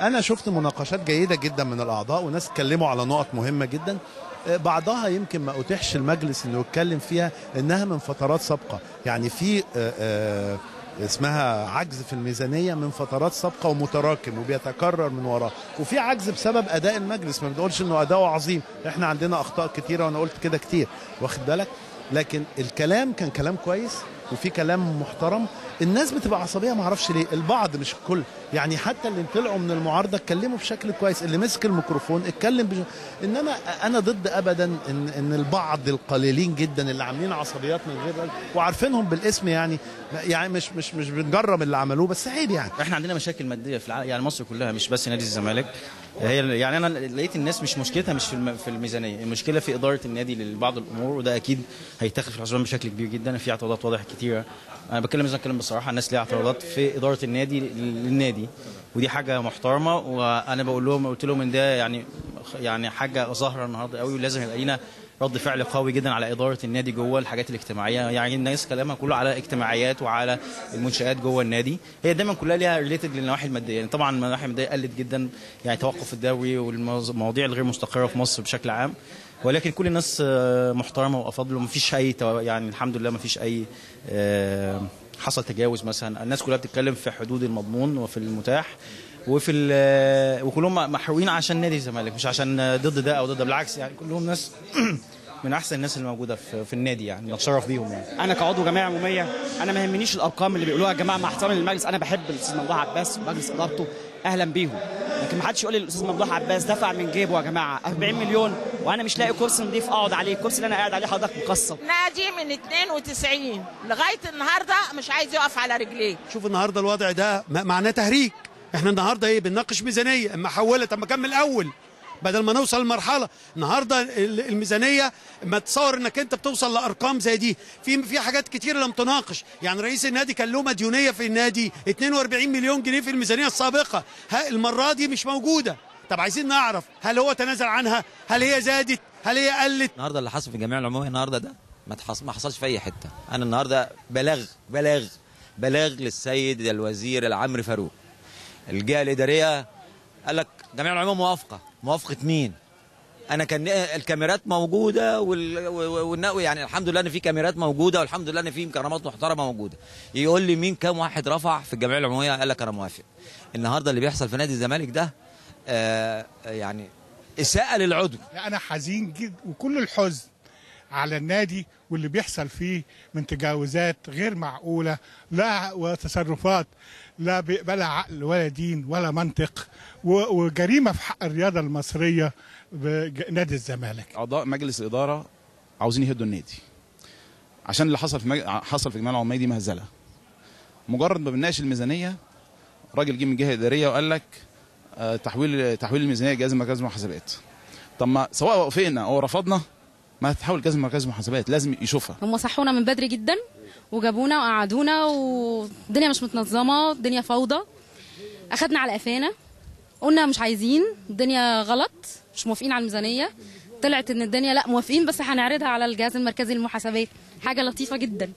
انا شفت مناقشات جيده جدا من الاعضاء، وناس اتكلموا على نقط مهمه جدا. بعضها يمكن ما اتيحش المجلس انه يتكلم فيها، انها من فترات سابقه، يعني في اسمها عجز في الميزانيه من فترات سابقه ومتراكم وبيتكرر من وراه، وفي عجز بسبب اداء المجلس. ما بنقولش انه اداؤه عظيم، احنا عندنا اخطاء كتيره وانا قلت كده كتير، واخد بالك؟ لكن الكلام كان كلام كويس وفي كلام محترم. الناس بتبقى عصبيه، ما اعرفش ليه، البعض مش الكل، يعني حتى اللي طلعوا من المعارضه اتكلموا بشكل كويس، اللي مسك الميكروفون اتكلم انما انا ضد ابدا ان البعض القليلين جدا اللي عاملين عصبيات من غير وعارفينهم بالاسم، يعني مش بنجرب اللي عملوه، بس عيب يعني. احنا عندنا مشاكل ماديه في العالم، يعني مصر كلها مش بس نادي الزمالك. هي يعني انا لقيت الناس مش مشكلتها مش في الميزانيه، المشكله في اداره النادي لبعض الامور، وده اكيد هيتاخد في الحسبان بشكل كبير جدا. في اعتراضات واضحه كتيره، انا بتكلم بصراحه، الناس ليها اعتراضات في اداره النادي للنادي، ودي حاجه محترمه، وانا قلت لهم ان ده يعني حاجه ظاهره النهارده قوي، ولازم يبقى لينا رد فعل قوي جدا على اداره النادي جوه الحاجات الاجتماعيه. يعني الناس كلامها كله على اجتماعيات وعلى المنشات جوه النادي، هي دايما كلها ليها ريليتد للنواحي الماديه. يعني طبعا النواحي الماديه قلت جدا، يعني توقف الدوري والمواضيع الغير مستقره في مصر بشكل عام، ولكن كل الناس محترمه وافاضل، ومفيش اي يعني الحمد لله مفيش اي حصل تجاوز مثلا. الناس كلها بتتكلم في حدود المضمون وفي المتاح، وكلهم محروقين عشان نادي الزمالك، مش عشان ضد ده او ضد ده، بالعكس يعني كلهم ناس من احسن الناس اللي موجوده في النادي، يعني نتشرف بيهم. يعني انا كعضو جمعيه عموميه انا ما يهمنيش الارقام اللي بيقولوها يا جماعه، مع احترامي للمجلس، انا بحب الاستاذ ممدوح عباس ومجلس ادارته، اهلا بيهم، لكن ما حدش يقول لي الاستاذ ممدوح عباس دفع من جيبه يا جماعه 40 مليون وانا مش لاقي كرسي نضيف اقعد عليه، الكرسي اللي انا قاعد عليه حضرتك مكسر. نادي من 92 لغايه النهارده مش عايز يقف على رجليه. شوف النهارده الوضع ده معناه تهريج. احنا النهارده ايه بنناقش ميزانيه، اما حولت اما كمل الاول بدل ما نوصل لمرحله. النهارده الميزانيه ما تصور انك انت بتوصل لارقام زي دي، في حاجات كتير لم تناقش. يعني رئيس النادي كان له مديونيه في النادي 42 مليون جنيه في الميزانيه السابقه، المره دي مش موجوده. طب عايزين نعرف هل هو تنازل عنها؟ هل هي زادت؟ هل هي قلت؟ النهارده اللي حصل في الجمعيه العموميه النهارده ده ما حصلش في اي حته. انا النهارده بلاغ للسيد الوزير العمري فاروق، الجهه الاداريه قال لك الجمعيه العموميه موافقه مين؟ انا كان الكاميرات موجوده يعني الحمد لله ان في كاميرات موجوده، والحمد لله ان في كرامات محترمه موجوده. يقول لي مين كام واحد رفع في الجمعيه العموميه قال لك انا موافق. النهارده اللي بيحصل في نادي الزمالك ده يعني اساءه للعضو. انا حزين جدا وكل الحزن على النادي واللي بيحصل فيه من تجاوزات غير معقوله، لا وتصرفات لا بيقبلها عقل ولا دين ولا منطق، وجريمه في حق الرياضه المصريه بنادي الزمالك. اعضاء مجلس الاداره عاوزين يهدوا النادي عشان اللي حصل في الجمعيه العموميه دي مهزله. مجرد ما بنناقش الميزانيه راجل جه من الجهه الاداريه وقال لك تحويل الميزانيه لجهاز مركز المحاسبات. طب ما سواء وافقنا او رفضنا ما تتحول جهاز مركز المحاسبات، لازم يشوفها. هم صحونا من بدري جدا وجابونا وقعدونا، والدنيا مش متنظمه، الدنيا فوضى، اخدنا على قفانا، قلنا مش عايزين، الدنيا غلط، مش موافقين على الميزانيه. طلعت ان الدنيا لا موافقين بس هنعرضها على الجهاز المركزي للمحاسبات، حاجه لطيفه جدا.